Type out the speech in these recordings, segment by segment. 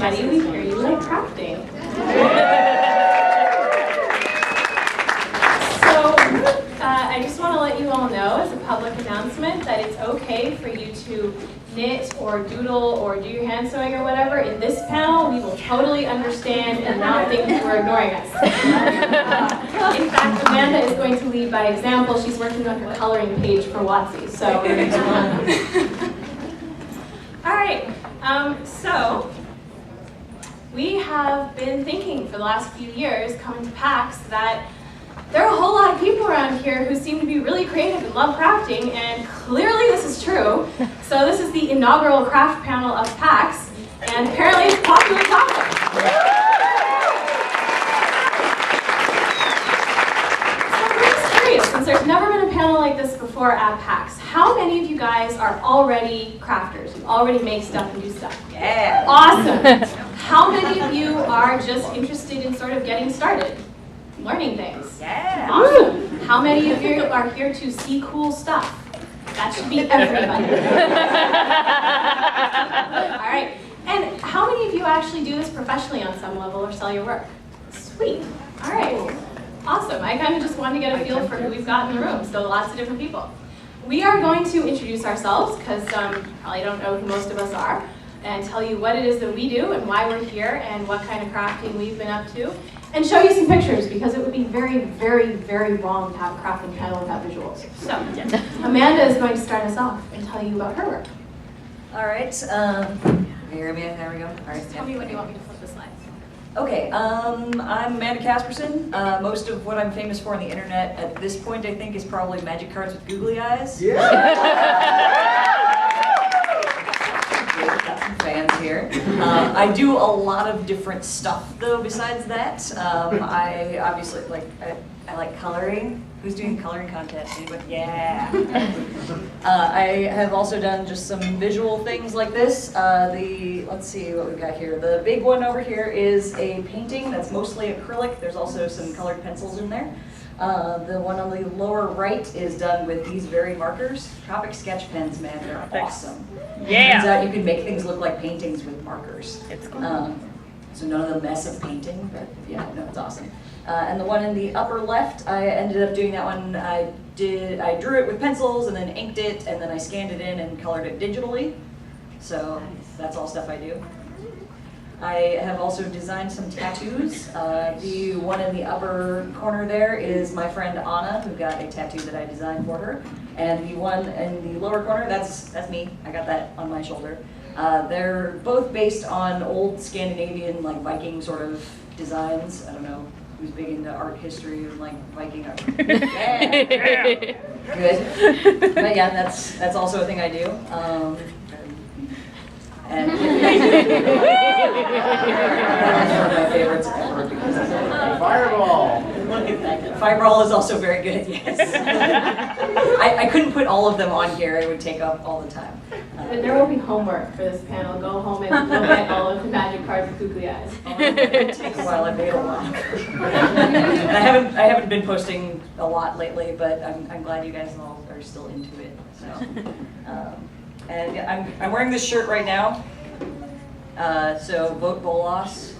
everybody. We hear you like crafting. So, I just want to let you all know as a public announcement that it's okay for you to knit or doodle or do your hand sewing or whatever. In this panel, we will totally understand and not think you are ignoring us. In fact, Amanda is going to lead by example. She's working on her coloring page for WotC. So, all right. So, we have been thinking for the last few years, coming to PAX, that there are a whole lot of people around here who seem to be really creative and love crafting, and clearly this is true. So this is the inaugural craft panel of PAX, and apparently it's a popular topic. So I'm just curious, since there's never been a panel like this before at PAX, how many of you guys are already crafters? You already make stuff and do stuff? Yeah. Awesome. How many of you are just interested in sort of getting started? Learning things. Yeah. Awesome. How many of you are here to see cool stuff? That should be everybody. All right. And how many of you actually do this professionally on some level or sell your work? Sweet. All right. Awesome. I kind of just wanted to get a feel for who we've got in the room, so lots of different people. We are going to introduce ourselves, because probably don't know who most of us are, and tell you what it is that we do and why we're here and what kind of crafting we've been up to. And show you some pictures, because it would be very, very, very wrong to have a crafting panel without visuals. So, Amanda is going to start us off and tell you about her work. All right. Here we go. All right. Tell me when you want me to flip the slides. Okay. I'm Amanda Casperson. Most of what I'm famous for on the internet at this point, I think, is probably magic cards with googly eyes. Yeah. Got some fans here. I do a lot of different stuff though besides that. I obviously I like coloring. Who's doing coloring contest? Anybody? Yeah. I have also done just some visual things like this. Let's see what we've got here. The big one over here is a painting that's mostly acrylic. There's also some colored pencils in there. The one on the lower right is done with these very markers. Tropic sketch pens, man, they're awesome. Yeah. Turns out you can make things look like paintings with markers. It's cool. So none of the mess of painting, but yeah, no, it's awesome. And the one in the upper left, I ended up doing that one. I drew it with pencils and then inked it, and then I scanned it in and colored it digitally. So that's all stuff I do. I have also designed some tattoos. The one in the upper corner there is my friend Anna, who got a tattoo that I designed for her. And the one in the lower corner, that's me. I got that on my shoulder. They're both based on old Scandinavian, like Viking sort of designs. I don't know who's big into art history and like Viking art. Yeah. Good. But yeah, that's also a thing I do. And that's one of my favorites ever because it's Fireball! Fireball is also very good, yes. I couldn't put all of them on here, it would take up all the time. There will be homework for this panel. Go home and look at all of the magic cards with googly eyes. It takes a while, I made a lot. And I haven't been posting a lot lately, but I'm glad you guys all are still into it. So. And I'm wearing this shirt right now. So vote Bolas.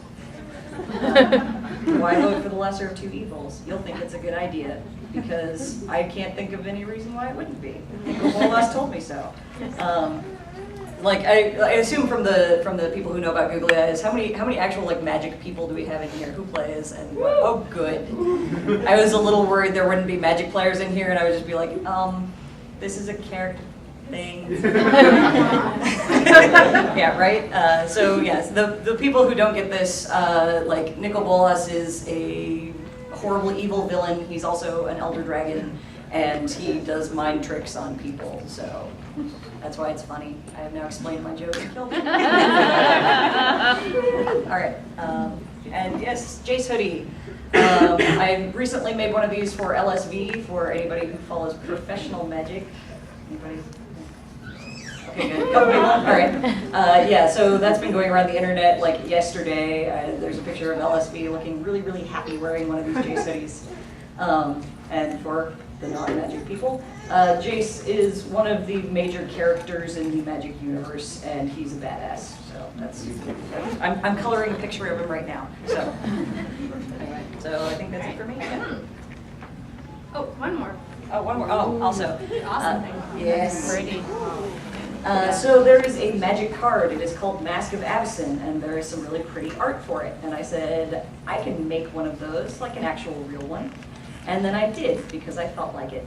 Why vote for the lesser of two evils? You'll think it's a good idea because I can't think of any reason why it wouldn't be. Nicole Bolas told me so. Like I assume from the people who know about googly eyes, how many actual like magic people do we have in here? Who plays and what? Oh, good. I was a little worried there wouldn't be magic players in here, and I would just be like, this is a character thing. Yeah, right? So yes, the people who don't get this, like Nicol Bolas is a horrible evil villain. He's also an elder dragon, and he does mind tricks on people, so that's why it's funny. I have now explained my joke and killed him. All right, and yes, Jace hoodie. I recently made one of these for LSV for anybody who follows professional magic. Anybody? Okay, good. Couple people? All right. Yeah, so that's been going around the internet like yesterday. There's a picture of LSV looking really, really happy wearing one of these Jace hoodies. And for the non-magic people, Jace is one of the major characters in the magic universe, and he's a badass. So I'm coloring a picture of him right now. So anyway, so I think that's it for me. Yeah. Oh, one more. Oh, one more. Oh, also. Awesome. Yes. Pretty. So there is a magic card. It is called Mask of Avacyn, and there is some really pretty art for it. And I said, I can make one of those, like an actual real one. And then I did, because I felt like it.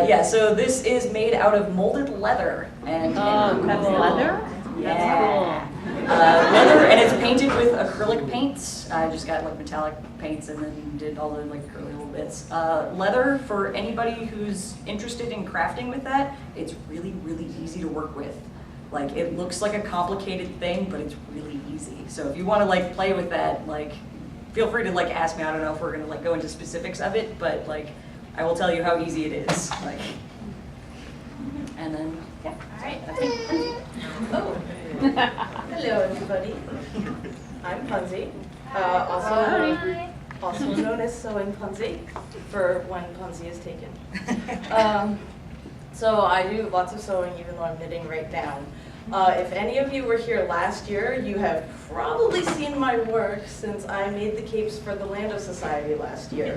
Yeah, so this is made out of molded leather. And that's leather? Yeah. That's cool. Leather, and it's painted with acrylic paints. I just got like metallic paints and then did all the like curly little bits. Leather, for anybody who's interested in crafting with that, it's really, really easy to work with. Like, it looks like a complicated thing, but it's really easy. So if you want to like play with that, like, feel free to like ask me. I don't know if we're gonna like go into specifics of it, but like, I will tell you how easy it is. Like, and then yeah. All right. Oh. Hello, everybody. I'm Punzie, also known as Sewing Punzie, for when Punzie is taken. So I do lots of sewing, even though I'm knitting right now. If any of you were here last year, you have probably seen my work since I made the capes for the Lando Society last year.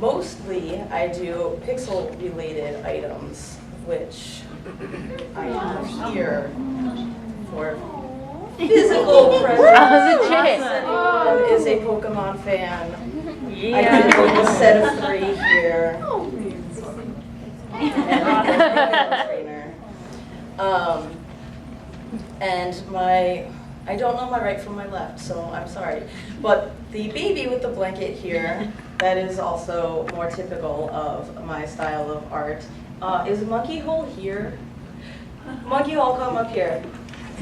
Mostly, I do pixel-related items, which I have here for physical presence. Anyone is a Pokemon fan. Yeah. I did a set of 3 here. And I don't know my right from my left, so I'm sorry. But the baby with the blanket here, that is also more typical of my style of art, is Monkey Hole here. Monkey Hole, come up here.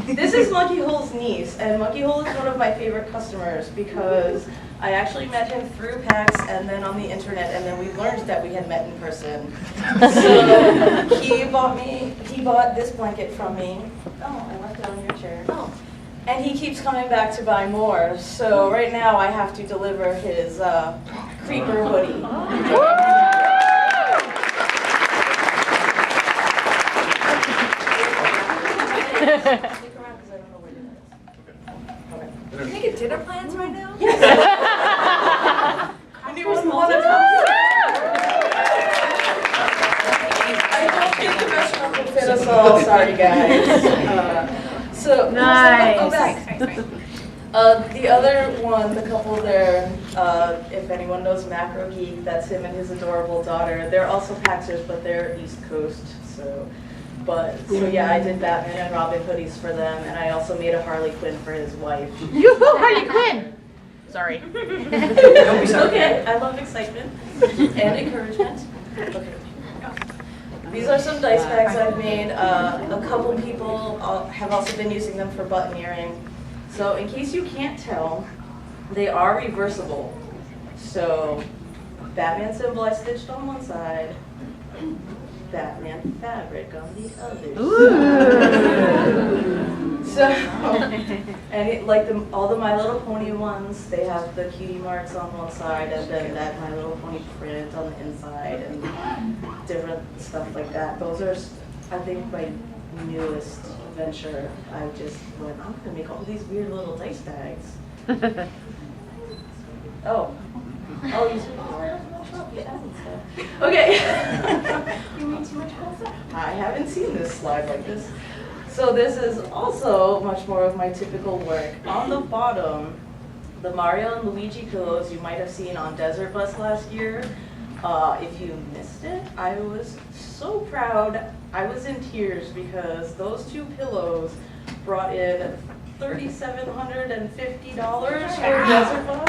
This is Monkey Hole's niece, and Monkey Hole is one of my favorite customers because I actually met him through PAX and then on the internet, and then we learned that we had met in person. So he bought this blanket from me. Oh, I left it on your chair. Oh. And he keeps coming back to buy more. So right now I have to deliver his creeper hoodie. Stick around because I don't know where it is. Okay. Are you making dinner plans right now? Yes. I knew it was one of them. I don't think the restaurant will fit us all. Sorry, guys. So Nice. Go back. The other one, the couple there, if anyone knows Macro Geek, that's him and his adorable daughter. They're also Paxers, but they're East Coast. So yeah, I did Batman and Robin hoodies for them, and I also made a Harley Quinn for his wife. Yoo-hoo, Harley Quinn! Sorry. Don't be sorry. Okay, I love excitement and encouragement. Okay. These are some dice bags I've made. A couple people have also been using them for buttoneering. So in case you can't tell, they are reversible. So Batman symbol I stitched on one side, Batman fabric on the other. Ooh. So, and all the My Little Pony ones, they have the cutie marks on one side, and then that My Little Pony print on the inside, and different stuff like that. Those are, I think, my newest venture. I just went, I'm gonna make all these weird little dice bags. Oh, you said okay. You made too much pasta? I haven't seen this slide like this. So this is also much more of my typical work. On the bottom, the Mario and Luigi pillows you might have seen on Desert Bus last year. If you missed it, I was so proud. I was in tears because those 2 pillows brought in $3,750 for Desert Bus.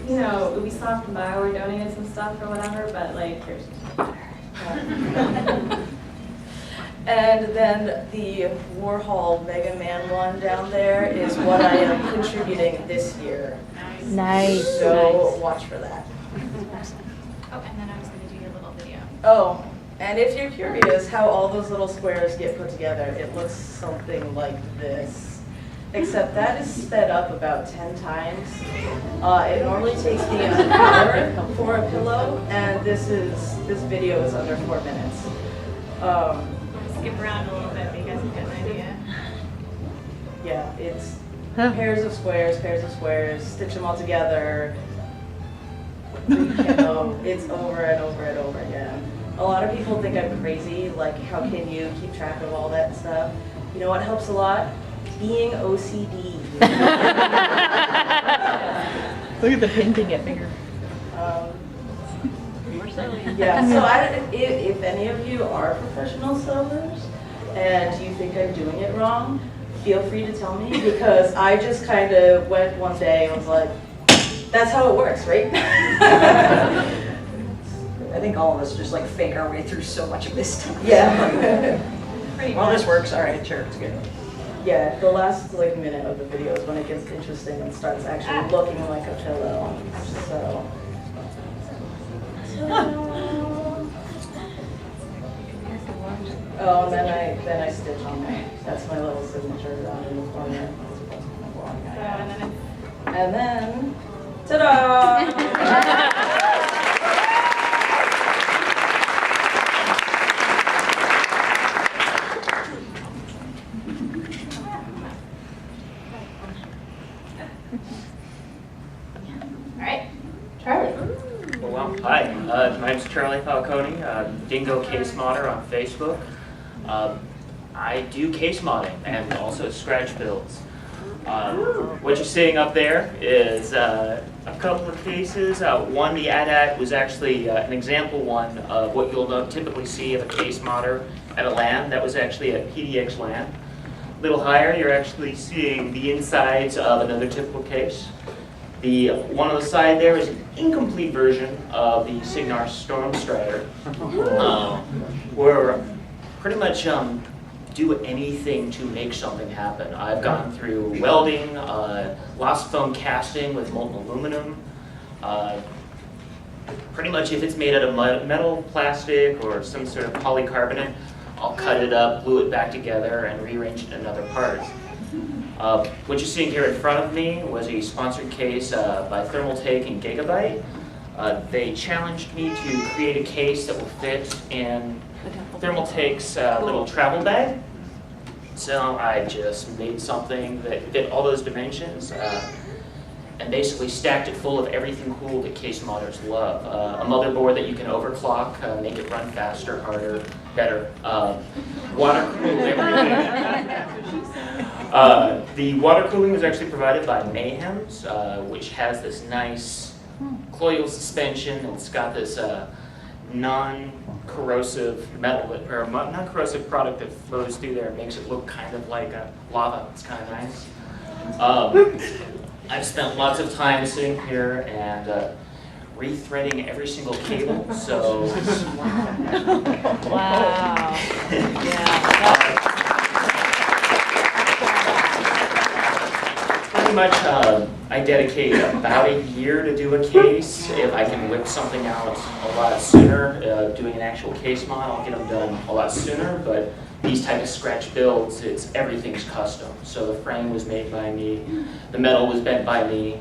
You know, Ubisoft and BioWare donated some stuff or whatever, but like, here's And And then the Warhol Mega Man one down there is what I am contributing this year. Nice. So watch for that. Oh, and then I was going to do your little video. Oh, and if you're curious how all those little squares get put together, it looks something like this. Except that is sped up about 10 times. It normally takes me an hour for a pillow, and this video is under 4 minutes. Skip around a little bit, but you guys can get an idea. Yeah, it's pairs of squares, stitch them all together. It's over and over and over again. A lot of people think I'm crazy, like how can you keep track of all that stuff? You know what helps a lot? Being OCD. Look at the painting get bigger. Yeah, so if any of you are professional sewers and you think I'm doing it wrong, feel free to tell me, because I just kind of went one day and was like, that's how it works, right? I think all of us just like fake our way through so much of this stuff. Yeah. Well, this works. All right, sure, it's good. Yeah, the last like minute of the video is when it gets interesting and starts actually looking like a pillow. So. Oh, and then I stitch on there. That's my little signature down in the corner. And then, ta-da! Hi, my name's Charlie Falcone, Dingo Case Modder on Facebook. I do case modding and also scratch builds. What you're seeing up there is a couple of cases. One, the AT-AT, was actually an example one of what you'll typically see of a case modder at a LAN. That was actually at PDX LAN. A little higher, you're actually seeing the insides of another typical case. The one on the side there is an incomplete version of the Signar Storm Strider, where pretty much do anything to make something happen. I've gone through welding, lost foam casting with molten aluminum. Pretty much if it's made out of metal, plastic, or some sort of polycarbonate, I'll cut it up, glue it back together, and rearrange it in other parts. What you're seeing here in front of me was a sponsored case by Thermal Take and Gigabyte. They challenged me to create a case that will fit in Thermal Take's little travel bag. So I just made something that fit all those dimensions and basically stacked it full of everything cool that case modders love. A motherboard that you can overclock, make it run faster, harder, better. Water cool everything. The water cooling was actually provided by Mayhem's, which has this nice colloidal suspension. It's got this non-corrosive metal, or non-corrosive product that flows through there and makes it look kind of like lava. It's kind of nice. I've spent lots of time sitting here and rethreading every single cable, so... Wow. Yeah. Pretty much, I dedicate about a year to do a case. If I can whip something out a lot sooner, doing an actual case mod, I'll get them done a lot sooner, but these type of scratch builds, everything's custom. So the frame was made by me, the metal was bent by me.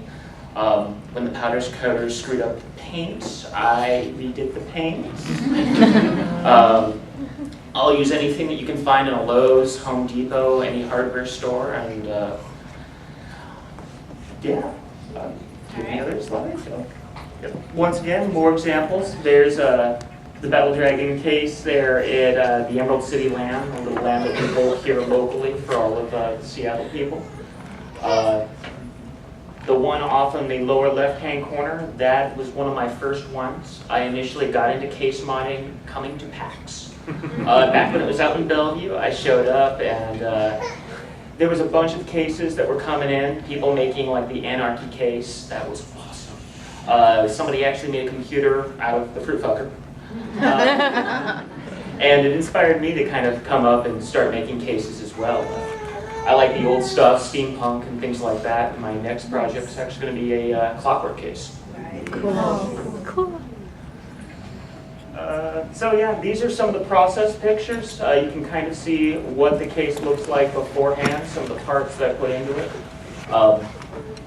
When the powder coaters screwed up the paint, I redid the paint. I'll use anything that you can find in a Lowe's, Home Depot, any hardware store, and yeah. Any other slides? So, yep. Once again, more examples. There's the Battle Dragon case there at the Emerald City LAN, a little LAN that we hold here locally for all of the Seattle people. The one off in the lower left-hand corner, that was one of my first ones. I initially got into case modding coming to PAX. Back when it was out in Bellevue, I showed up and there was a bunch of cases that were coming in, people making like the Anarchy case. That was awesome. Somebody actually made a computer out of the fruit fucker. And it inspired me to kind of come up and start making cases as well. I like the old stuff, steampunk and things like that. And my next project is actually going to be a clockwork case. Cool. So yeah, these are some of the process pictures. You can kind of see what the case looks like beforehand, some of the parts that I put into it.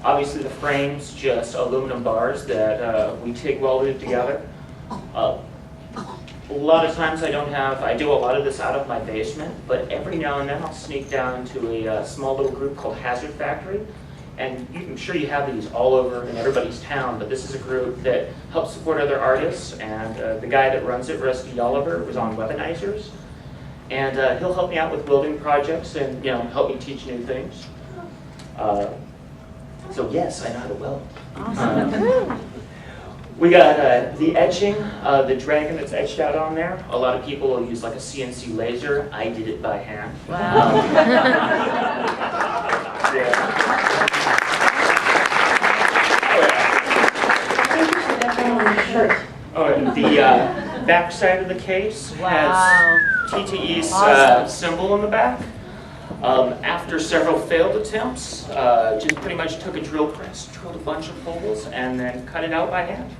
Obviously the frame's just aluminum bars that we TIG welded together. A lot of times I do a lot of this out of my basement, but every now and then I'll sneak down to a small little group called Hazard Factory. And I'm sure you have these all over in everybody's town, but this is a group that helps support other artists, and the guy that runs it, Rusty Oliver, was on Webinizers. And he'll help me out with welding projects and help me teach new things. So yes, I know how to weld. Awesome. We got the etching, the dragon that's etched out on there. A lot of people will use like a CNC laser. I did it by hand. Wow. Yeah. The back side of the case has TTE's symbol on the back. After several failed attempts, just pretty much took a drill press, drilled a bunch of holes, and then cut it out by hand.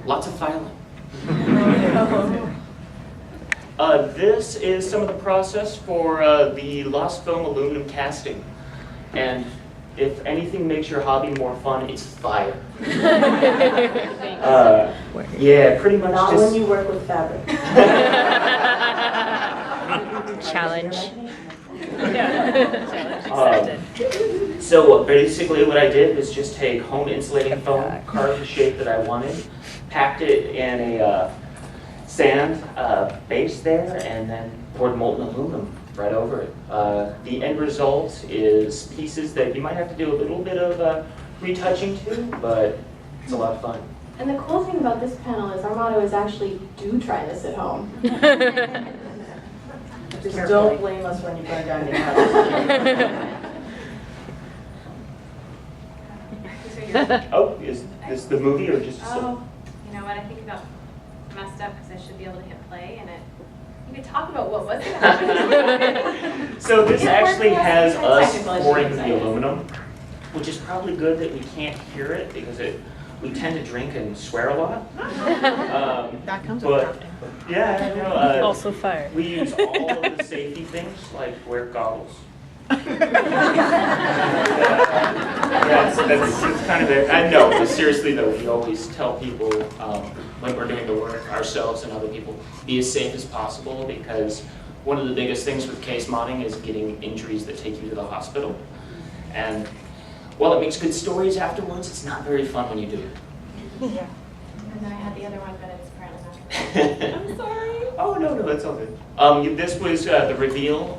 Lots of filing. This is some of the process for the lost foam aluminum casting. And if anything makes your hobby more fun, it's fire. Yeah, pretty much Not just... when you work with fabric. Challenge. So basically what I did was just take home insulating foam, carve the shape that I wanted, packed it in a sand base there, and then poured molten aluminum right over it. The end result is pieces that you might have to do a little bit of retouching to, but it's a lot of fun. And the cool thing about this panel is our motto is actually, do try this at home. Just don't blame us when you burn down your house. Oh, is this the movie or just a Oh, you know what? I think I got messed up because I should be able to hit play and you could talk about what was it. So this actually has us Technical pouring issues, the aluminum, which is probably good that we can't hear it because we tend to drink and swear a lot. That comes with crafting. Yeah, I know. Also fire. We use all of the safety things, like wear goggles. That's kind of it. I know, but seriously though, we always tell people when we're doing the work ourselves and other people, be as safe as possible, because one of the biggest things with case modding is getting injuries that take you to the hospital. And while it makes good stories afterwards, it's not very fun when you do it. Yeah. And then I had the other one, but it's apparently not. I'm sorry. Oh, no, that's all good. This was the reveal.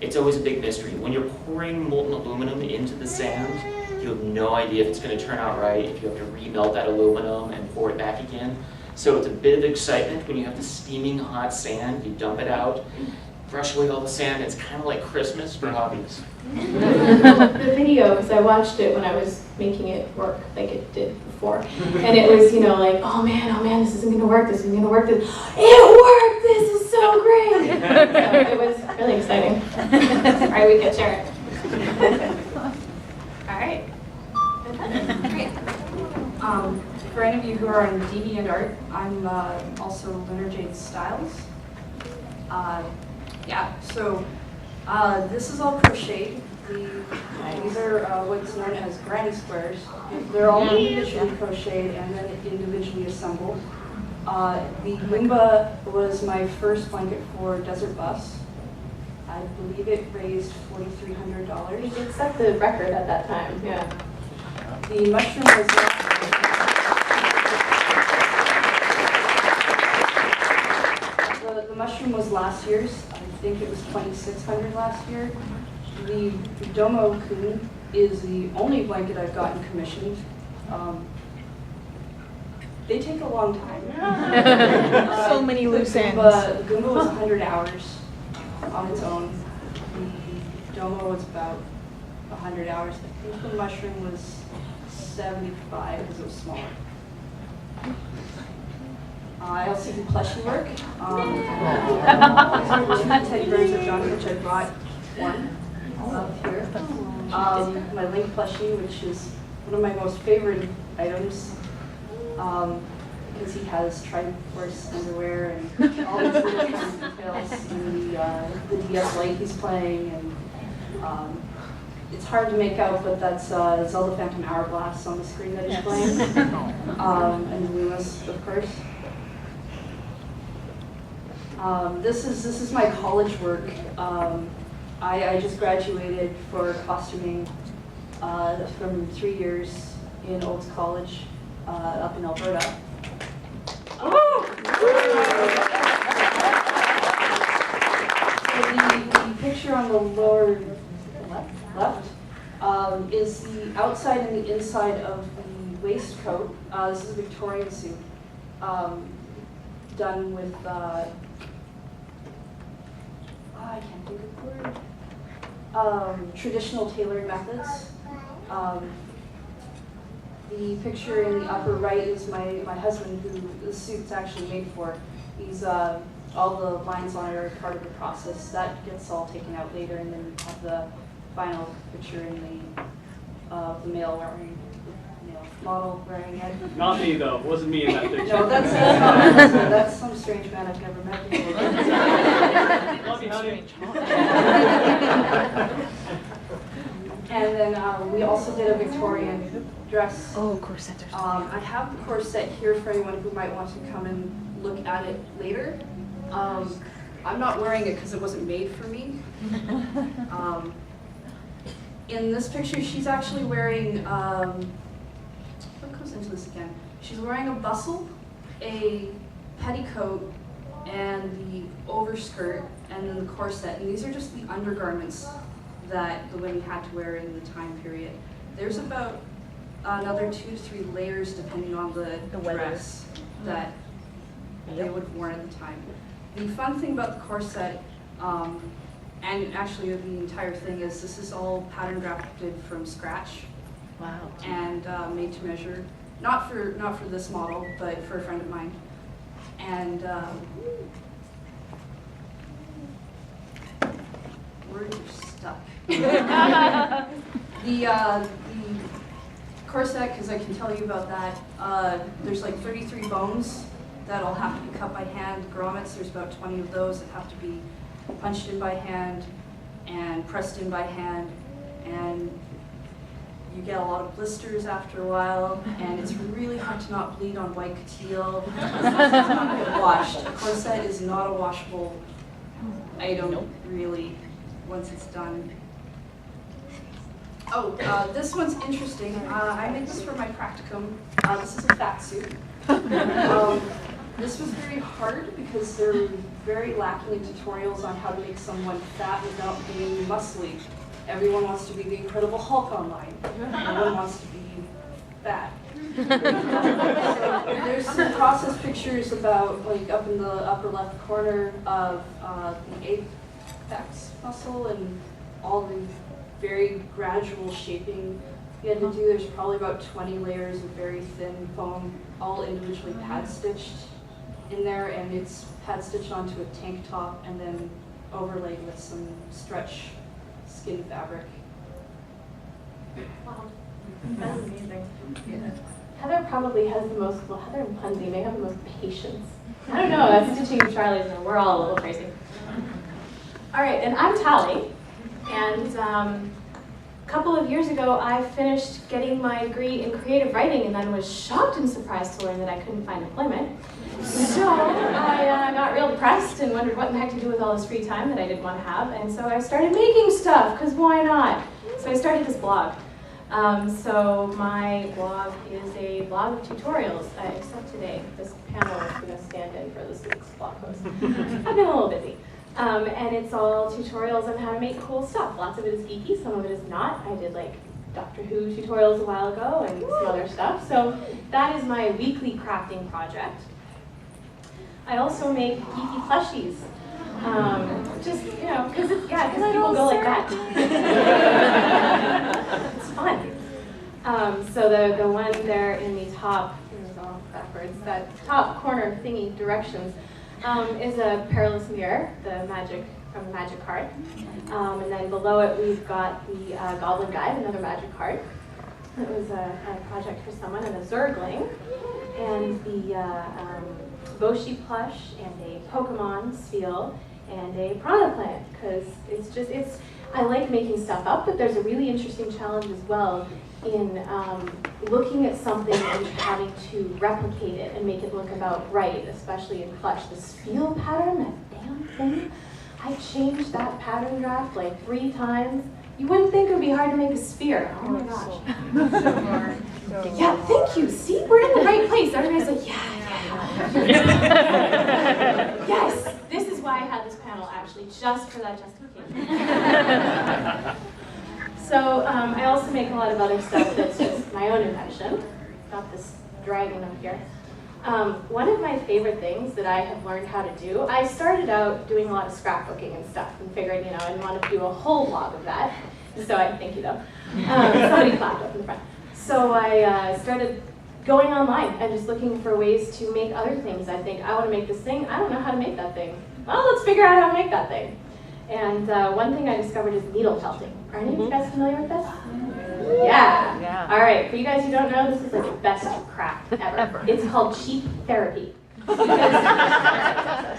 It's always a big mystery. When you're pouring molten aluminum into the sand, you have no idea if it's going to turn out right, if you have to remelt that aluminum and pour it back again. So it's a bit of excitement when you have the steaming hot sand, you dump it out, brush away all the sand. It's kind of like Christmas for hobbies. The video, because I watched it when I was making it work like it did before. And it was, like, oh man, this isn't going to work, this isn't going to work. It worked! This is so great! So it was really exciting. All right, we can share it. All right. Great. For any of you who are on deviant art, I'm also Lunar Jade Styles. This is all crocheted. These are what's known as granny squares. They're all individually crocheted and then individually assembled. The Limba was my first blanket for Desert Bus. I believe it raised $4,300. You did set the record at that time, yeah. The mushroom was the mushroom was last year's. I think it was $2,600 last year. The Domo Kun is the only blanket I've gotten commissioned. They take a long time. So many loose ends. The Goomba was 100 hours on its own. The Domo was about 100 hours. I think the mushroom was 75 because it was smaller. I also do plushie work. These are 2 teddy bears I've done, which I brought one up here. My Link plushie, which is one of my most favorite items, because he has Triforce underwear and all these little kind of details, and the DS Lite he's playing, and it's hard to make out, but that's Zelda Phantom Hourglass on the screen that he's playing, and Loomis, of course. This is my college work. I just graduated for costuming from 3 years in Olds College up in Alberta. So the picture on the lower left is the outside and the inside of the waistcoat. This is a Victorian suit done with I can't think of the word. Traditional tailoring methods. The picture in the upper right is my husband, who the suit's actually made for. He's all the lines on it are part of the process. That gets all taken out later, and then you have the final picture in the male model wearing it. Not me though. It wasn't me in that picture. No, that's some strange man I've never met before. Love you, honey. And then we also did a Victorian dress. Oh, corsets are so I have the corset here for anyone who might want to come and look at it later. I'm not wearing it because it wasn't made for me. In this picture, she's actually wearing, what goes into this again? She's wearing a bustle, a petticoat, and the overskirt, and then the corset. And these are just the undergarments that the women had to wear in the time period. There's about another 2 to 3 layers depending on the dress that they would have worn at the time. The fun thing about the corset, and actually the entire thing, is this is all pattern drafted from scratch. Wow. And made to measure, not for this model, but for a friend of mine. And where you're stuck. The corset, because I can tell you about that. There's like 33 bones that'll have to be cut by hand. Grommets, there's about 20 of those that have to be punched in by hand and pressed in by hand, and you get a lot of blisters after a while, and it's really hard to not bleed on white couture. It's not get washed. A corset is not a washable item, really, once it's done. Oh, this one's interesting. I made this for my practicum. This is a fat suit. This was very hard because they're very lacking in tutorials on how to make someone fat without being muscly. Everyone wants to be the Incredible Hulk online. No one wants to be fat. There's some process pictures about, like, up in the upper left corner of the apex muscle and all the very gradual shaping you had to do. There's probably about 20 layers of very thin foam, all individually pad stitched in there, and it's pad stitched onto a tank top and then overlaid with some stretch skin fabric. Wow, that's amazing. Yeah. Heather probably has the most, well, Heather and Punzie may have the most patience. I don't know, that's stitching Charlie's, and we're all a little crazy. All right, and I'm Tally, and a couple of years ago, I finished getting my degree in creative writing and then was shocked and surprised to learn that I couldn't find employment. So I got real depressed and wondered what in the heck to do with all this free time that I didn't want to have, and so I started making stuff, because why not? So I started this blog. So my blog is a blog of tutorials, except today. This panel is going to stand in for this week's blog post. I've been a little busy. And it's all tutorials on how to make cool stuff. Lots of it is geeky, some of it is not. I did like Doctor Who tutorials a while ago and some other stuff. So that is my weekly crafting project. I also make geeky plushies. Just, you know, because people go like that. It's fun. So the one there in the top, it was all backwards. towards that top corner thingy directions, is a perilous mirror, the magic from the magic card. And then below it we've got the Goblin Guide, another magic card. It was a project for someone, and a Zergling, and the Boshi plush, and a Pokemon Spiel, and a Piranha Plant, because I like making stuff up, but there's a really interesting challenge as well in looking at something and having to replicate it and make it look about right, especially in plush. The Spiel pattern, that damn thing, I changed that pattern draft like 3 times. You wouldn't think it would be hard to make a sphere. Oh my gosh. Yeah, thank you. See, we're in the right place. Everybody's like, yeah. Yes, this is why I had this panel actually, just for that justification. So I also make a lot of other stuff that's just my own invention. Got this dragon up here. One of my favorite things that I have learned how to do, I started out doing a lot of scrapbooking and stuff and figured, I didn't want to do a whole lot of that. So thank you though. Somebody clapped up in the front. So I started going online and just looking for ways to make other things. I think, I want to make this thing, I don't know how to make that thing. Well, let's figure out how to make that thing. And one thing I discovered is needle felting. Are any of you guys familiar with this? Yeah. All right, for you guys who don't know, this is like the best craft ever. It's called cheap therapy.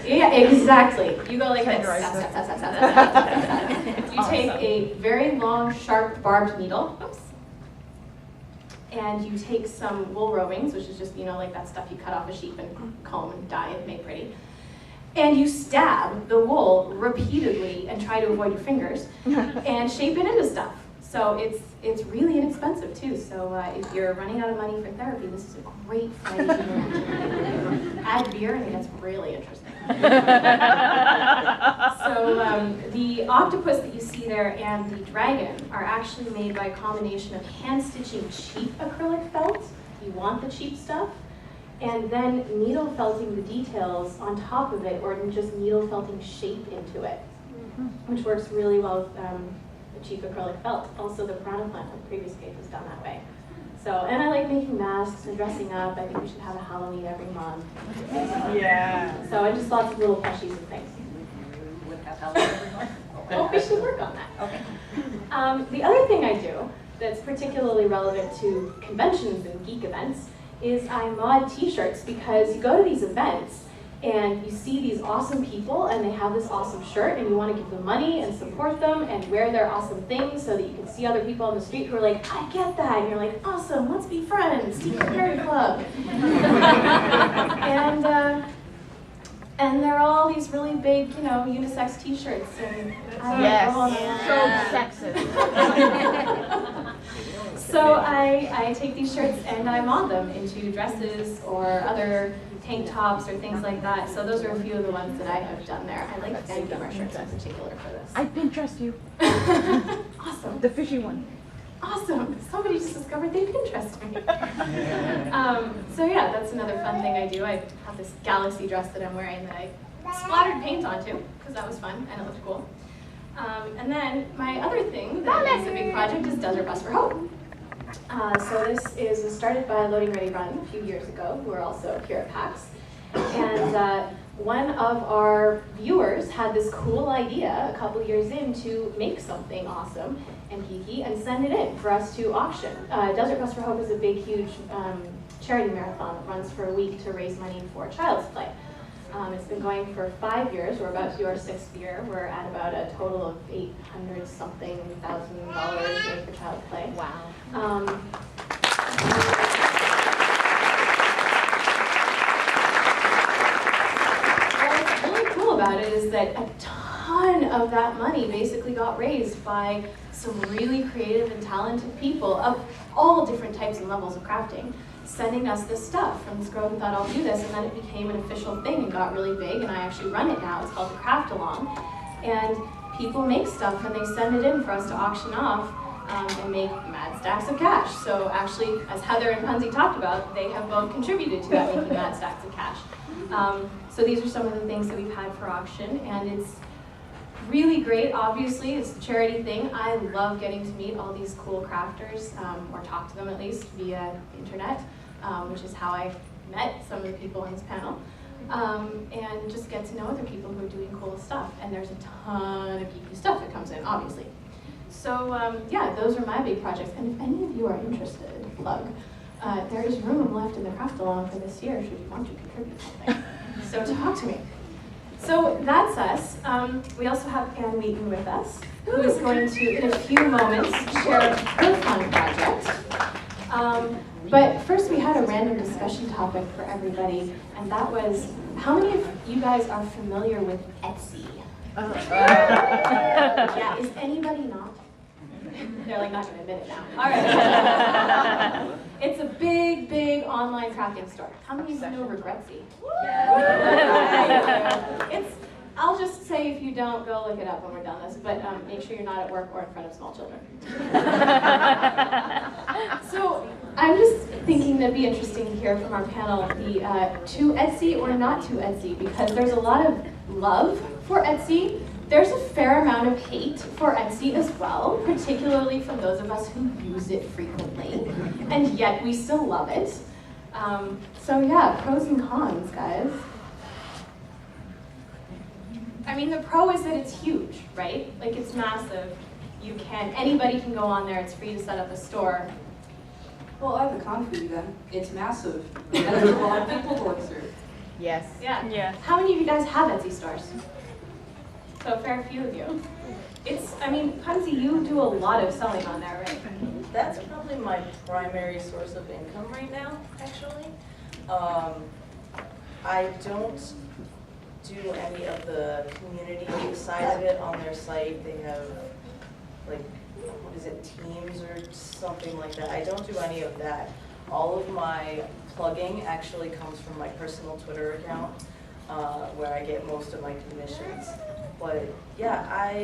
Yeah, exactly. You go like this. You take a very long, sharp, barbed needle. Oops. And you take some wool rovings, which is just, like that stuff you cut off a sheep and comb and dye and make pretty. And you stab the wool repeatedly and try to avoid your fingers and shape it into stuff. So it's really inexpensive too. So if you're running out of money for therapy, this is a great Friday evening activity. Add beer and it gets really interesting. So the octopus that you see there and the dragon are actually made by a combination of hand stitching cheap acrylic felt. You want the cheap stuff. And then needle felting the details on top of it, or just needle felting shape into it, which works really well with the cheap acrylic felt. Also the Piranha Plant on the previous page was done that way. So, and I like making masks and dressing up. I think we should have a Halloween every month. Yeah. So I just lots of little plushies and things. We would have Halloween every month. Well, we should work on that. Okay. The other thing I do that's particularly relevant to conventions and geek events is I mod t-shirts, because you go to these events and you see these awesome people and they have this awesome shirt and you want to give them money and support them and wear their awesome things so that you can see other people on the street who are like, I get that, and you're like, awesome, let's be friends, Secret Nerd Club. And they're all these really big, unisex t-shirts, and So sexist. So I take these shirts and I mod them into dresses or other tank tops or things like that. So those are a few of the ones that I have done there. I like the humor shirts in particular for this. I Pinterest you. Awesome. The fishy one. Awesome. Somebody just discovered they Pinterest me. So yeah, that's another fun thing I do. I have this galaxy dress that I'm wearing that I splattered paint onto because that was fun and it looked cool. And then my other thing that is a big project is Desert Bus for Hope. So this was started by Loading Ready Run a few years ago, who are also here at PAX. And one of our viewers had this cool idea a couple years in to make something awesome and geeky and send it in for us to auction. Desert Bus for Hope is a big, huge charity marathon that runs for a week to raise money for Child's Play. It's been going for 5 years. We're about to do our 6th year. We're at about a total of $800-something thousand for Child's Play. Wow. What's really cool about it is that a ton of that money basically got raised by some really creative and talented people of all different types and levels of crafting, sending us this stuff from this girl who thought, I'll do this, and then it became an official thing and got really big, and I actually run it now. It's called the Craft Along, and people make stuff and they send it in for us to auction off and make mad stacks of cash. So actually, as Heather and Punzie talked about, they have both contributed to that, making mad stacks of cash. So these are some of the things that we've had for auction, and it's really great. Obviously, it's a charity thing. I love getting to meet all these cool crafters, or talk to them at least via the internet, which is how I met some of the people in this panel, and just get to know other people who are doing cool stuff. And there's a ton of geeky stuff that comes in, obviously. So yeah, those are my big projects. And if any of you are interested, plug, there is room left in the craft along for this year should you want to contribute something. So talk to me. So that's us. We also have Ann Wheaton with us, who is going to, in a few moments, share her fun project. But first we had a random discussion topic for everybody, and that was, how many of you guys are familiar with Etsy? Yeah, is anybody not? They're like not going to admit it now. All right. It's a big, big online crafting store. How many of you know Regretsy? It's, I'll just say if you don't, go look it up when we're done this, but make sure you're not at work or in front of small children. So I'm just thinking that'd be interesting to hear from our panel the to Etsy or not to Etsy, because there's a lot of love for Etsy. There's a fair amount of hate for Etsy as well, particularly from those of us who use it frequently, and yet we still love it. So yeah, pros and cons, guys. I mean, the pro is that it's huge, right? Like, it's massive. Anybody can go on there, it's free to set up a store. Well, I have a con for you then. It's massive. That's a lot of people to work through. Yes. Yeah. How many of you guys have Etsy stores? So a fair few of you. I mean, Punzie, you do a lot of selling on there, right? That's probably my primary source of income right now, actually. I don't do any of the community side of it on their site. They have, like, what is it, Teams or something like that. I don't do any of that. All of my plugging actually comes from my personal Twitter account, where I get most of my commissions. But yeah,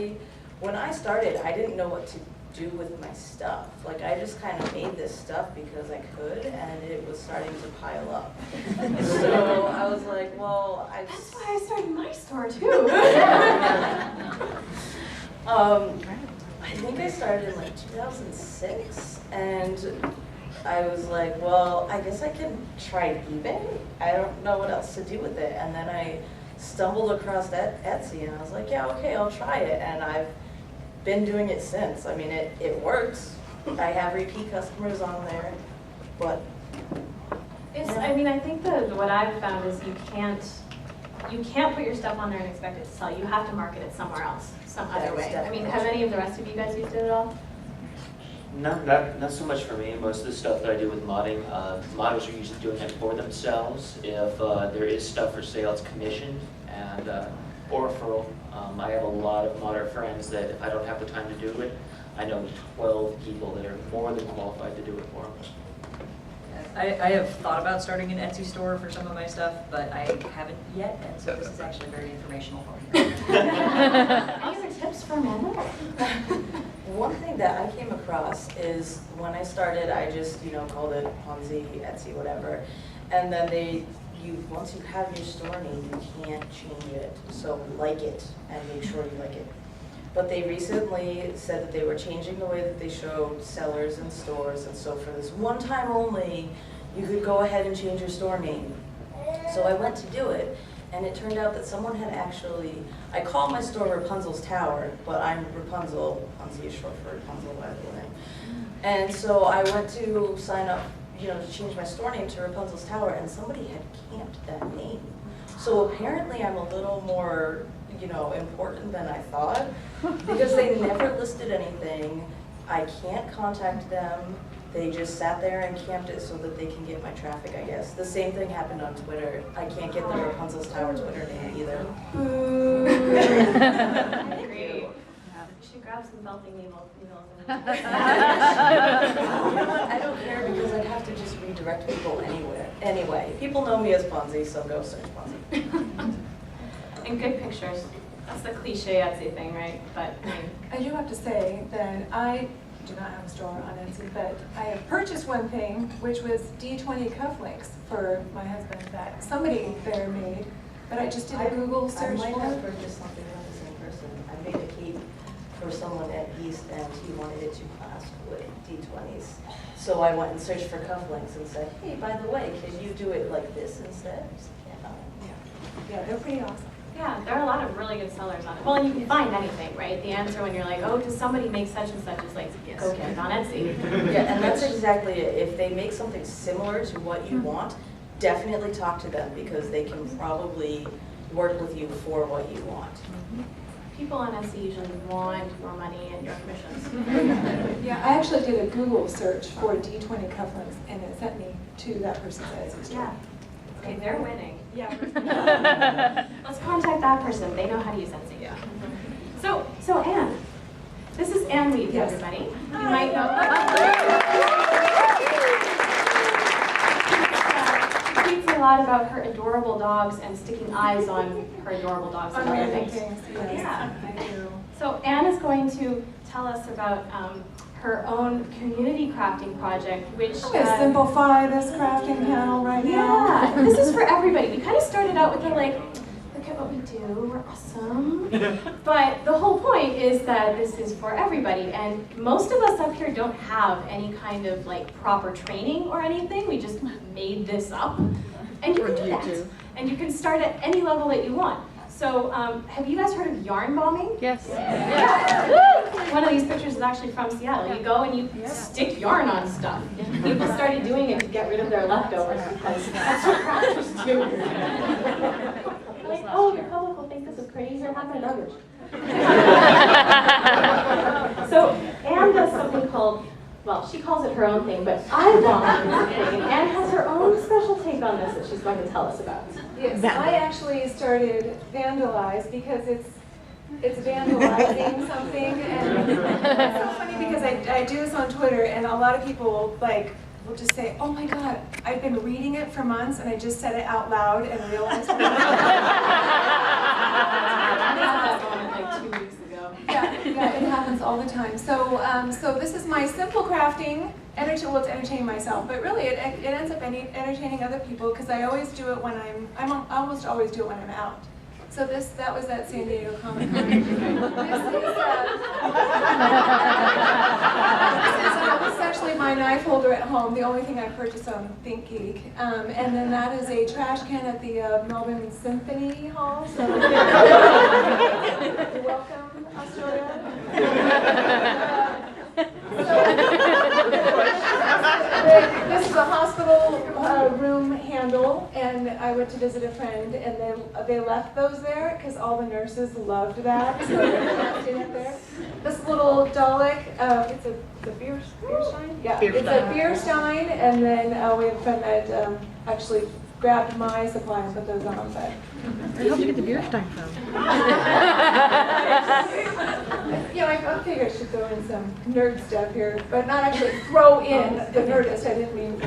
when I started, I didn't know what to do with my stuff. Like, I just kind of made this stuff because I could, and it was starting to pile up. So I was like, well, That's why I started my store too. I think I started in like 2006, and I was like, well, I guess I can try eBay. I don't know what else to do with it. And then I stumbled across Etsy, and I was like, yeah, okay, I'll try it. And I've been doing it since. I mean, it works. I have repeat customers on there, but I mean, I think what I've found is you can't put your stuff on there and expect it to sell. You have to market it somewhere else, some other way. I mean, have any of the rest of you guys used it at all? Not so much for me. Most of the stuff that I do with modding, modders are usually doing it for themselves. If there is stuff for sale, it's commissioned and or referral. I have a lot of modder friends that if I don't have the time to do it, I know 12 people that are more than qualified to do it for them. I have thought about starting an Etsy store for some of my stuff, but I haven't yet, and so this is actually very informational for me. Any other tips for Amanda? one thing that I came across is when I started, I just, called it Punzie, Etsy, whatever. And then once you have your store name, you can't change it. So like it and make sure you like it. But they recently said that they were changing the way that they showed sellers in stores, and so for this one time only, you could go ahead and change your store name. So I went to do it, and it turned out that someone had I call my store Rapunzel's Tower, but I'm Rapunzel. Punzie is short for Rapunzel, by the way. And so I went to sign up, to change my store name to Rapunzel's Tower, and somebody had camped that name. So apparently I'm a little more, important than I thought, because they never listed anything. I can't contact them. They just sat there and camped it so that they can get my traffic, I guess. The same thing happened on Twitter. I can't get the Rapunzel's Tower Twitter name either. I agree. You should grab some belting emails. You know what? I don't care because I'd have to just redirect people anywhere. Anyway, people know me as Punzie, so go search Punzie. And good pictures. That's the cliche Etsy thing, right? But I do have to say that I do not have a store on Etsy, but I have purchased one thing, which was D20 cufflinks for my husband that somebody there made, but I just did a Google search I might for have it. purchased something from the same person. I made a cape for someone at East, and he wanted it to past with D20s. So I went and searched for cufflinks and said, hey, by the way, can you do it like this instead? He said, Yeah, they're pretty awesome. Yeah, there are a lot of really good sellers on it. Well, and you can find anything, right? The answer when you're like, oh, does somebody make such and such is like, go get it on Etsy. Yeah, and that's exactly it. If they make something similar to what you want, definitely talk to them because they can probably work with you for what you want. People on Etsy usually want your money and your commissions. Yeah, I actually did a Google search for D20 cufflinks, and it sent me to that person's Etsy store. Yeah. Okay, they're winning. Yeah. Let's contact that person. They know how to use Etsy. Yeah. So Anne, this is Anne Weed, Yes. everybody. You might know her. She tweets a lot about her adorable dogs and sticking eyes on her adorable dogs and other things. Yes, Yeah. I do. So Anne is going to tell us about her own community crafting project, which I'm going to simplify this crafting panel right now. yeah, this is for everybody. We kind of started out with the like, look at what we do, we're awesome. But the whole point is that this is for everybody, and most of us up here don't have any kind of like proper training or anything. We just made this up, and you can do that. And you can start at any level that you want. So, have you guys heard of yarn bombing? Yes. Yeah. One of these pictures is actually from Seattle. You go and you stick yarn on stuff. People started doing it to get rid of their leftovers because that's what crafters do. Like, oh, your public will think this is pretty, so have my luggage. So Anne does something called, well, she calls it her own thing, but I bomb this thing, and Anne has her own special take on this that she's going to tell us about. Yes, I actually started Vandalize because it's vandalizing something, and it's so funny because I do this on Twitter, and a lot of people like will just say, "Oh my God, I've been reading it for months, and I just said it out loud and realized." I had that moment like 2 weeks ago. Yeah, it happens all the time. So, so this is my simple crafting. It's entertaining myself, but really it ends up entertaining other people because I always do it when I almost always do it when I'm out. So that was at San Diego Comic Con. This is actually my knife holder at home, the only thing I purchased on Geek. And then that is a trash can at the Melbourne Symphony Hall. So welcome, Australia. This is a hospital room handle, and I went to visit a friend, and they left those there because all the nurses loved that, so they left it there. This little Dalek, it's a beer stein? Yeah, it's a beer stein, and then we have a friend that actually grabbed my supply and put those on, but... Where did you get the beer stein from? Yeah, I figured I should throw in some nerd stuff here, but not actually throw in the nerdist. I didn't mean to.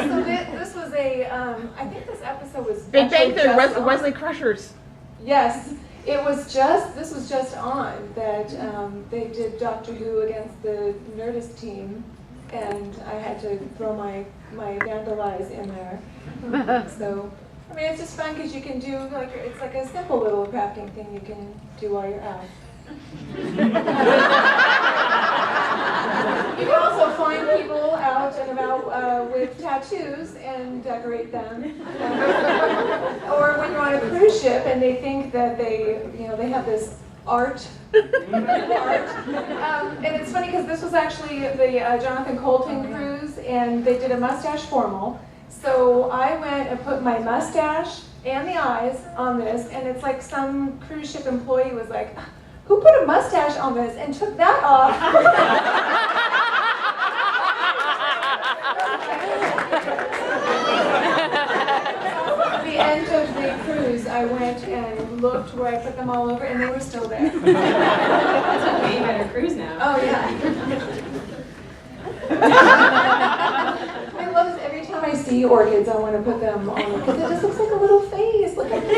So this was I think this episode was Big Bang Theory, just Wesley Crushers. Yes, this was just on that they did Doctor Who against the Nerdist team, and I had to throw my Vandalize in there. So, I mean, it's just fun because you can do, it's like a simple little crafting thing you can do while you're out. You can also find people out and about with tattoos and decorate them. Or when you're on a cruise ship and they think that they have this art. And it's funny because this was actually the Jonathan Colton cruise, and they did a mustache formal. So I went and put my mustache and the eyes on this, and it's like some cruise ship employee was like, "Who put a mustache on this and took that off?" At the end of the cruise, I went and looked where I put them all over, and they were still there. That's a way better cruise now. Oh, yeah. I love this. Every time I see orchids, I want to put them on because it just looks like a little face. Look at it.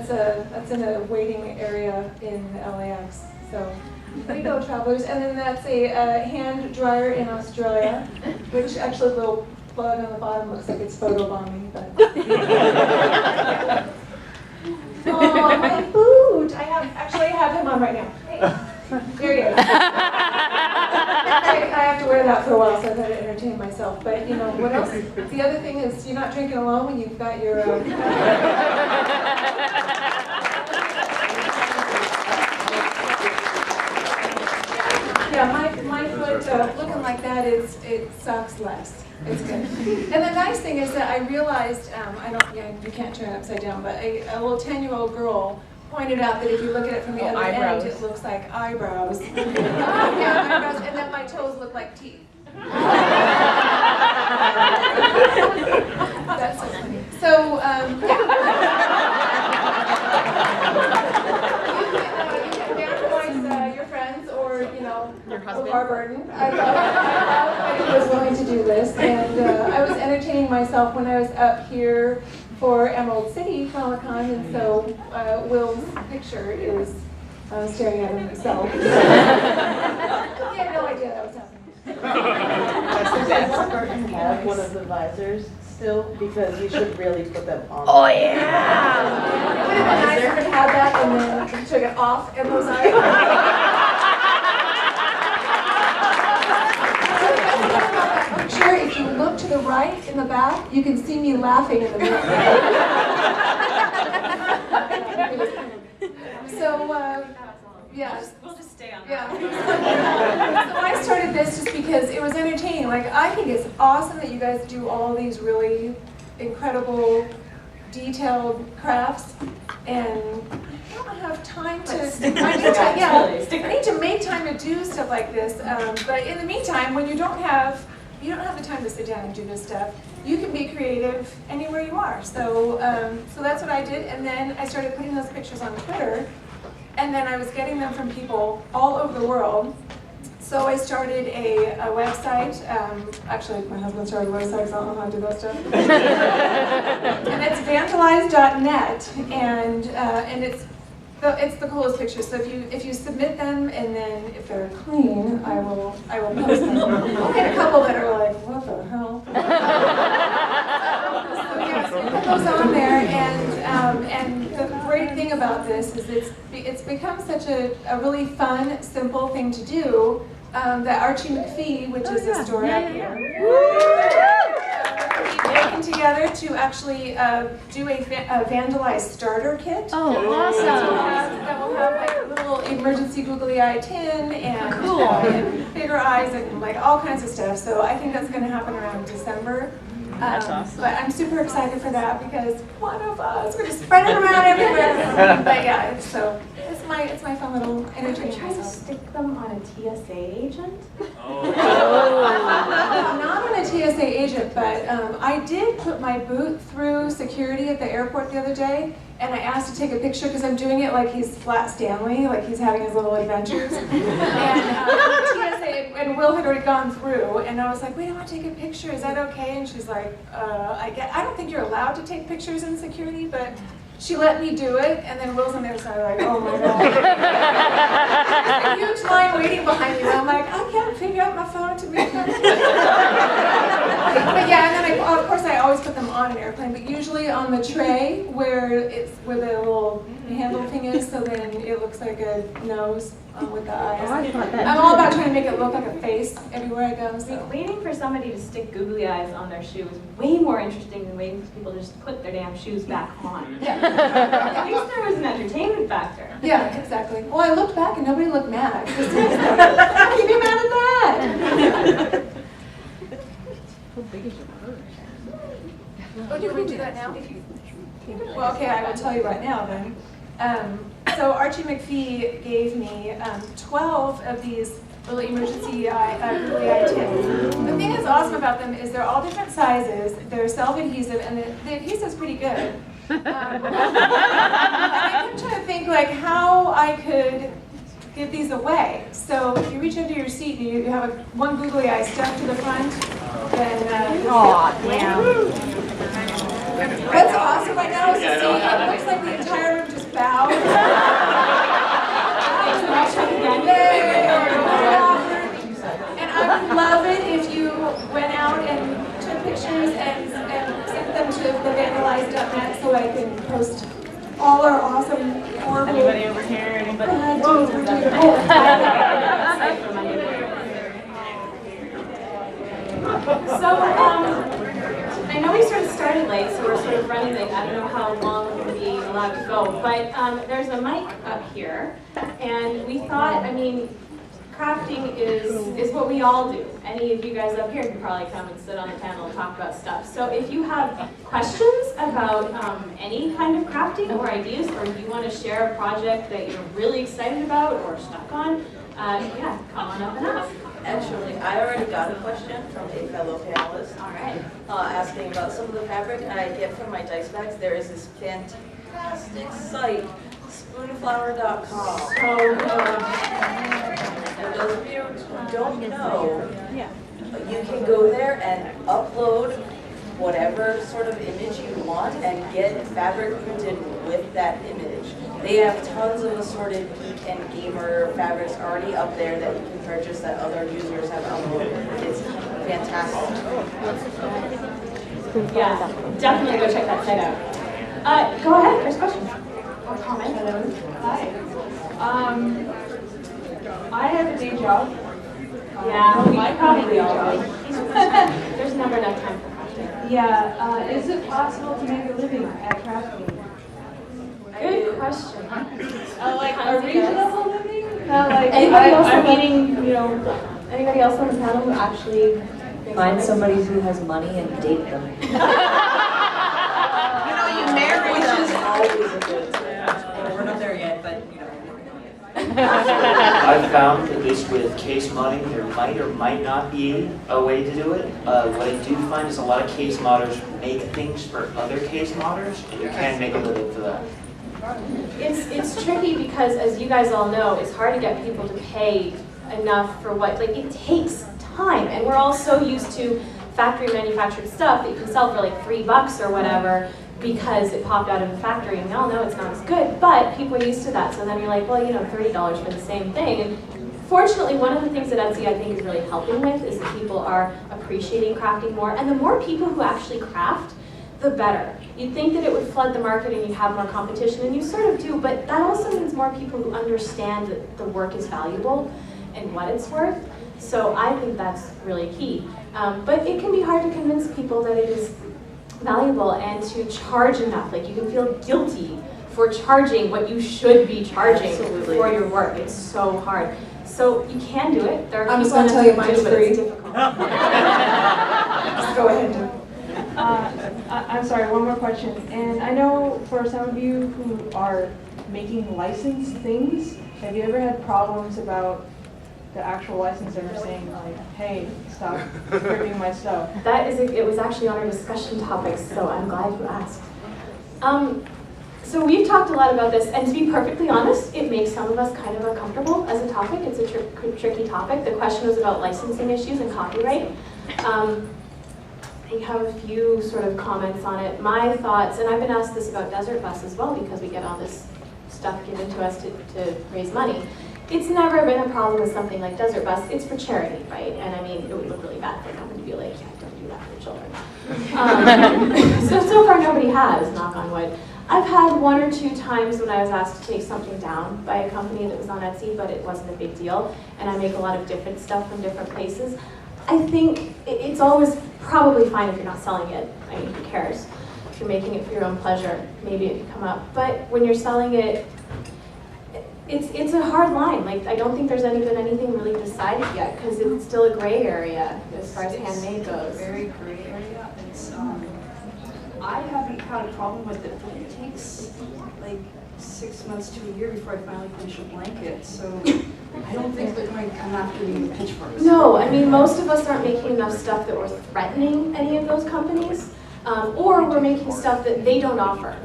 So that's in a waiting area in LAX. So there you go, travelers. And then that's a hand dryer in Australia, which actually the little plug on the bottom looks like it's photobombing. But oh, my boot! I have him on right now. Hey. There he is. I have to wear that for a while, so I've had to entertain myself. But you know, what else? The other thing is, you're not drinking alone when you've got your. Yeah, my foot looking like that it sucks less. It's good. And the nice thing is that I realized, you can't turn it upside down, but a little 10-year-old girl pointed out that if you look at it from the other end, it looks like eyebrows. Yeah, eyebrows, and then my toes look like teeth. That's so funny. So, you can vandalize your friends or, you know, Your husband. our burden. I love that he was willing to do this, and I was entertaining myself when I was up here for Emerald City Comic-Con, and so Will's picture is staring at himself. He had no idea that was happening. Burton have one of the visors still, because you should really put them on. Oh yeah! It would have been nice if it had that and then took it off and those eyes. Picture, if you look to the right in the back, you can see me laughing in the middle. So, yeah. We'll just stay on Yeah. that. So I started this just because it was entertaining. Like, I think it's awesome that you guys do all these really incredible, detailed crafts, and I don't have time to. I need to make time to do stuff like this. But in the meantime, when you don't have the time to sit down and do this stuff, you can be creative anywhere you are. So, so that's what I did, and then I started putting those pictures on Twitter. And then I was getting them from people all over the world. So I started a website. Actually, my husband started a website, so I don't know how to do that stuff. And it's vandalize.net, and it's the coolest pictures. So if you submit them, and then if they're clean, I will post them. I'll get a couple that are like, what the hell? So yeah, so put those on there, and the great thing about this is it's become such a really fun, simple thing to do that Archie McPhee, which is a store out here, we've taken together to actually do a vandalized starter kit. Oh, awesome. That will have like a little emergency googly eye tin and, and bigger eyes and like all kinds of stuff. So I think that's going to happen around December. That's awesome. But I'm super excited for that because one of us, we're just spread it around everywhere. But yeah, it's my fun little entertainment. Trying to stick them on a TSA agent? I'm not on a TSA agent, but I did put my boot through security at the airport the other day, and I asked to take a picture because I'm doing it like he's Flat Stanley, like he's having his little adventures. And TSA, and Will had already gone through, and I was like, wait, I want to take a picture, is that okay? And she's like, I don't think you're allowed to take pictures in security, but she let me do it, and then Will's on the other side like, oh my God. There's a huge line waiting behind me, and I'm like, I can't figure out my phone to make that. But yeah, and then of course I always put them on an airplane, but usually on the tray where the little handle thing is, so then it looks like a nose with the eyes. I'm all about trying to make it look like a face everywhere I go. So. Waiting for somebody to stick googly eyes on their shoe is way more interesting than waiting for people to just put their damn shoes back on. Yeah. At least there was an entertainment factor. Yeah, exactly. Well, I looked back and nobody looked mad. How can you be mad at that? How big is your purse? Oh, do you want me to do that now? Well, okay, I will tell you right now then. So Archie McPhee gave me 12 of these little emergency googly eye tins. The thing that's awesome about them is they're all different sizes, they're self-adhesive, and the adhesive's pretty good. And I kept trying to think like how I could give these away. So if you reach under your seat and you have one googly eye stuck to the front, then what's awesome right now is to see it looks like the entire room just bowed. And I would love it if you went out and took pictures and sent them to the vandalize.net so I can post all our awesome, horrible. Anybody over here? Anybody? So, I know we sort of started late, so we're sort of running late. I don't know how long we'll be allowed to go, but there's a mic up here, and we thought, I mean, crafting is what we all do. Any of you guys up here can probably come and sit on the panel and talk about stuff. So if you have questions about any kind of crafting or ideas, or you want to share a project that you're really excited about or stuck on, yeah, come on up and ask. Actually, I already got a question from a fellow panelist. All right. Asking about some of the fabric I get from my dice bags. There is this fantastic site, spoonflower.com. And those of you who don't know, you can go there and upload whatever sort of image you want and get fabric printed with that image. They have tons of assorted geek and gamer fabrics already up there that you can purchase that other users have uploaded. It's fantastic. Yeah, definitely go check that site out. Go ahead, first question. Or comment. Hi. I have a day job. Yeah, we my probably all job. do. There's never enough time for crafting. Yeah. Is it possible to make a living at crafting? Good question. Like a reasonable living? Anybody else I'm on the- meaning, you know. Anybody else on the panel who actually thinks Find that- somebody who has money and date them. You marry Which them. is always a good thing. We're not there yet, but you know. I've found, at least with case modding, there might or might not be a way to do it. What I do find is a lot of case modders make things for other case modders, and you can make a living for that. It's tricky because, as you guys all know, it's hard to get people to pay enough for what, like, it takes time, and we're all so used to factory manufactured stuff that you can sell for like $3 or whatever because it popped out of the factory, and we all know it's not as good, but people are used to that, so then you're like, well, you know, $30 for the same thing. And fortunately, one of the things that Etsy I think is really helping with is that people are appreciating crafting more, and the more people who actually craft, the better. You'd think that it would flood the market and you'd have more competition, and you sort of do, but that also means more people who understand that the work is valuable and what it's worth. So I think that's really key. But it can be hard to convince people that it is valuable and to charge enough. Like, you can feel guilty for charging what you should be charging for your work. It's so hard. So you can do it. There are I'm just people gonna tell that you mine's do it, but it's free. difficult. Just go ahead and do it. I'm sorry, one more question. And I know for some of you who are making licensed things, have you ever had problems about the actual licensor saying like, hey, stop printing my stuff? It was actually on our discussion topics, so I'm glad you asked. So we've talked a lot about this, and to be perfectly honest, it makes some of us kind of uncomfortable as a topic. It's a tricky topic. The question was about licensing issues and copyright. We have a few sort of comments on it. My thoughts, and I've been asked this about Desert Bus as well, because we get all this stuff given to us to raise money. It's never been a problem with something like Desert Bus. It's for charity, right? And I mean, it would look really bad for a company to be like, yeah, don't do that for children. So far nobody has, knock on wood. I've had 1 or 2 times when I was asked to take something down by a company that was on Etsy, but it wasn't a big deal. And I make a lot of different stuff from different places. I think it's always probably fine if you're not selling it. I mean, who cares? If you're making it for your own pleasure, maybe it could come up. But when you're selling it, it's a hard line. Like, I don't think there's been anything really decided yet, because it's still a gray area as far as handmade goes. Very gray area. It's I haven't had a problem with it, but it takes like 6 months to a year before I finally finish a blanket. So I don't think they're going to come after me with pitchforks. No, I mean, most of us aren't making enough stuff that we're threatening any of those companies, or we're making stuff that they don't offer.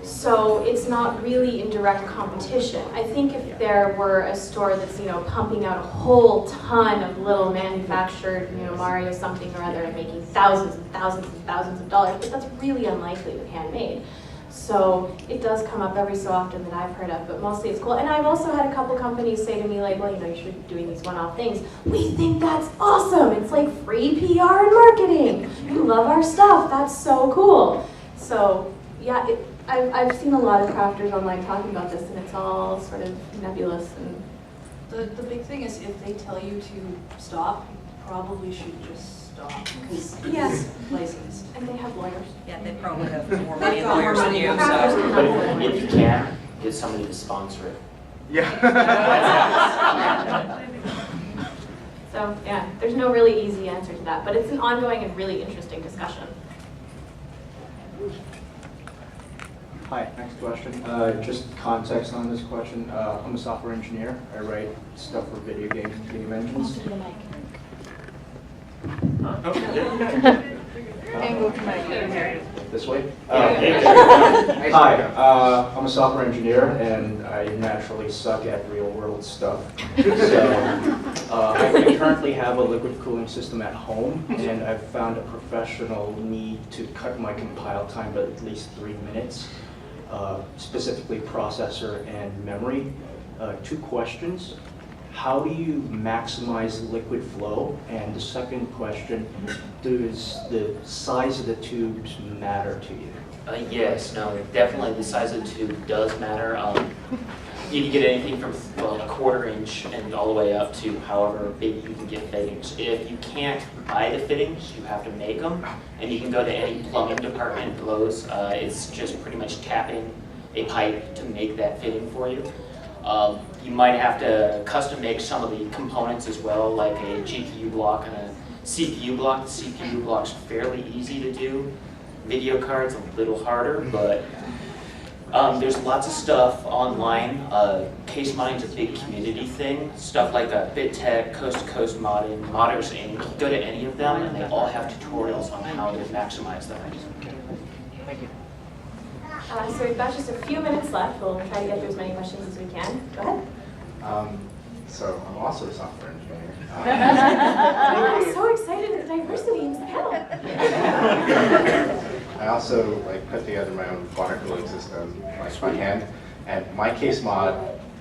So it's not really in direct competition. I think if there were a store that's, you know, pumping out a whole ton of little manufactured, you know, Mario something or other and making thousands and thousands and thousands of dollars, but that's really unlikely with handmade. So it does come up every so often that I've heard of, but mostly it's cool. And I've also had a couple companies say to me, like, well, you know, you should be doing these one-off things. We think that's awesome. It's like free PR and marketing. You love our stuff. That's so cool. So Yeah, I've seen a lot of crafters online talking about this, and it's all sort of nebulous. And The big thing is if they tell you to stop, you probably should just stop because Yes. it's licensed. and they have lawyers. Yeah, they probably have more money They've than got more lawyers than money you, than so. Crafters can But have lawyers. if you can't, get somebody to sponsor it. So yeah, there's no really easy answer to that, but it's an ongoing and really interesting discussion. Hi, next question. Just context on this question. I'm a software engineer. I write stuff for video games and video engines. This way? Hi, I'm a software engineer and I naturally suck at real world stuff. So I currently have a liquid cooling system at home and I've found a professional need to cut my compile time by at least 3 minutes, specifically processor and memory. 2 questions. How do you maximize liquid flow? And the second question, does the size of the tubes matter to you? Yes, no, definitely the size of the tube does matter. You can get anything from a 1/4 inch and all the way up to however big you can get fittings. If you can't buy the fittings, you have to make them. And you can go to any plumbing department at Lowe's. It's just pretty much tapping a pipe to make that fitting for you. You might have to custom make some of the components as well, like a GPU block and a CPU block. The CPU block's fairly easy to do. Video cards a little harder, but there's lots of stuff online. Case modding's a big community thing. Stuff like BitTech, Coast to Coast Modding, Modders Inc. Go to any of them, and they all have tutorials on how to maximize them. Thank you. So we've got just a few minutes left. We'll try to get through as many questions as we can. Go ahead. So I'm also a software engineer. I'm so excited at the diversity in this panel. I also put together my own water cooling system by hand, and my case mod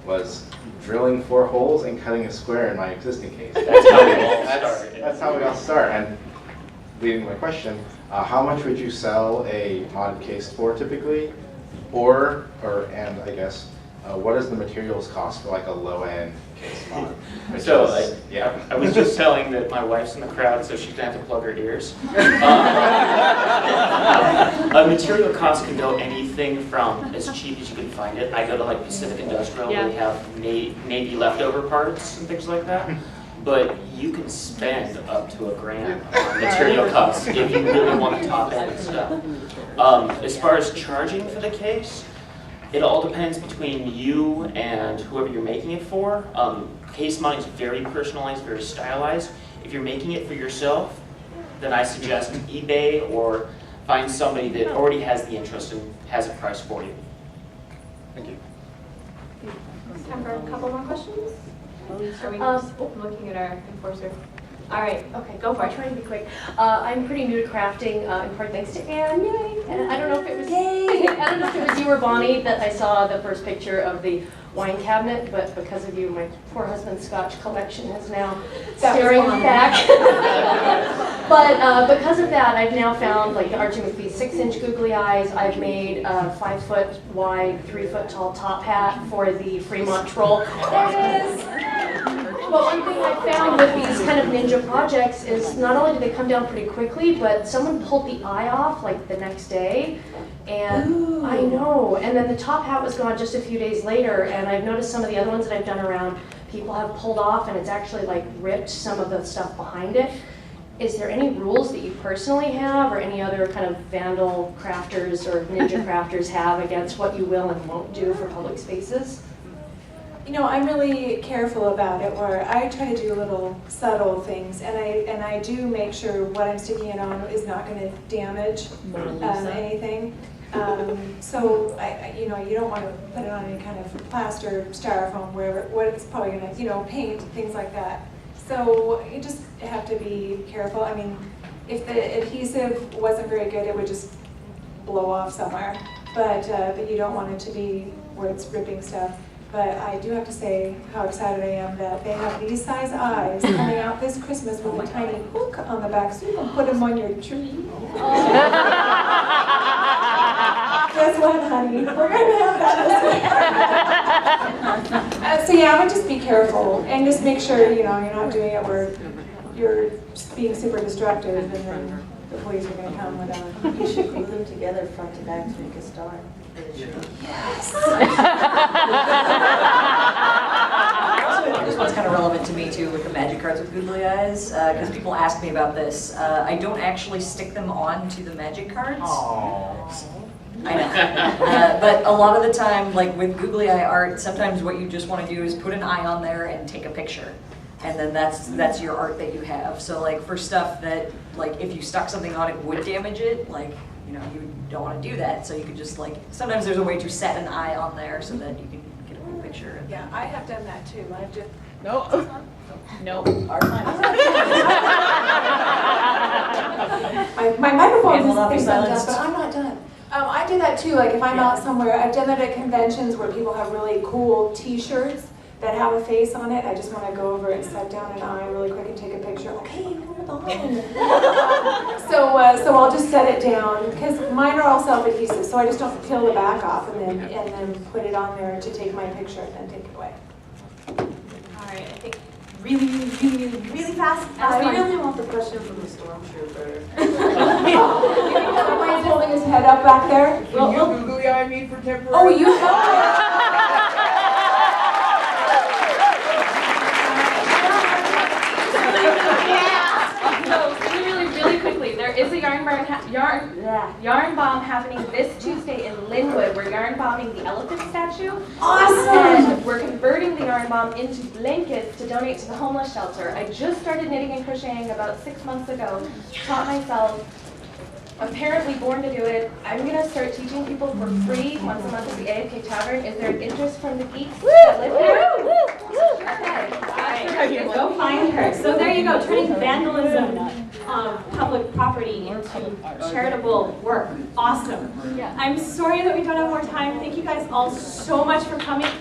was drilling 4 holes and cutting a square in my existing case. That's how we all start. That's how we all start. And leading to my question, how much would you sell a modded case for typically? And I guess, what is the materials cost for a low-end case mod? So, I was just telling that my wife's in the crowd, so she's gonna have to plug her ears. Material costs can go anything from as cheap as you can find it. I go to Pacific Industrial, where they have maybe leftover parts and things like that. But you can spend up to $1,000 on material costs if you really want to top end stuff. As far as charging for the case, it all depends between you and whoever you're making it for. Case modding is very personalized, very stylized. If you're making it for yourself, then I suggest eBay or find somebody that already has the interest and has a price for you. Thank you. Time for a couple more questions? Are we looking at our enforcer? All right, okay, go for it. Trying to be quick. I'm pretty new to crafting, in part thanks to Anne. Yay! And I don't know if it was I don't know if it was you or Bonnie that I saw the first picture of the wine cabinet, but because of you, my poor husband's Scotch collection is now staring back. But because of that, I've now found the Archie McPhee 6-inch googly eyes. I've made a 5-foot wide, 3-foot tall top hat for the Fremont Troll. There it is. Well, one thing I found with these kind of ninja projects is not only do they come down pretty quickly, but someone pulled the eye off the next day. And ooh. I know, and then the top hat was gone just a few days later, and I've noticed some of the other ones that I've done around, people have pulled off and it's actually ripped some of the stuff behind it. Is there any rules that you personally have or any other kind of vandal crafters or ninja crafters have against what you will and won't do for public spaces? I'm really careful about it, where I try to do little subtle things, and I do make sure what I'm sticking it on is not going to damage anything. So you don't want to put it on any kind of plaster, styrofoam, where it's probably going to paint, things like that. So you just have to be careful. I mean, if the adhesive wasn't very good, it would just blow off somewhere. But you don't want it to be where it's ripping stuff. But I do have to say how excited I am that they have these size eyes coming out this Christmas with a tiny hook on the back, so you can put them on your tree. guess what, honey? We're gonna have that. So yeah, I would just be careful and just make sure, you know, you're not doing it where you're being super destructive and then the police are gonna come with a... You should glue them together front to back to make a star. This one's kind of relevant to me too with the magic cards with googly eyes, because people ask me about this. I don't actually stick them on to the magic cards. I know. But a lot of the time, like with googly eye art, sometimes what you just want to do is put an eye on there and take a picture. And then that's your art that you have. So like for stuff that, like if you stuck something on it would damage it, like, you know, you don't want to do that. So you could just like, sometimes there's a way to set an eye on there so that you can get a cool picture. Yeah, I have done that too. I've just... No. No. My microphone will not be is done, silenced. but I'm not done. I do that too, like if I'm out somewhere, I've done that at conventions where people have really cool t-shirts that have a face on it. I just want to go over and set down an eye really quick and take a picture. Okay, hold on. So I'll just set it down because mine are all self-adhesive, so I just don't peel the back off and then put it on there to take my picture and then take it away. All right, I think really fast. I really want the question from the stormtrooper. Somebody's holding his head up back there. Can you googly eye me for temporary? Oh, you know. Really quickly, there is a yarn bomb happening this Tuesday in Linwood. We're yarn bombing the elephant statue. Awesome! And we're converting the yarn bomb into blankets to donate to the homeless shelter. I just started knitting and crocheting about 6 months ago. Taught myself. Apparently born to do it. I'm going to start teaching people for free once a month at the AFK Tavern. Is there an interest from the geeks that live here? Okay. Go find her. So there you go, turning vandalism of public property into charitable work. Awesome. Yeah. I'm sorry that we don't have more time. Thank you guys all so much for coming.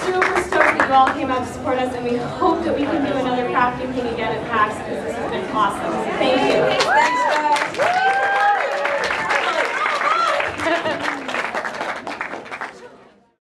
Super stoked that you all came out to support us, and we hope that we can do another crafting thing again at PAX because this has been awesome. Thank you.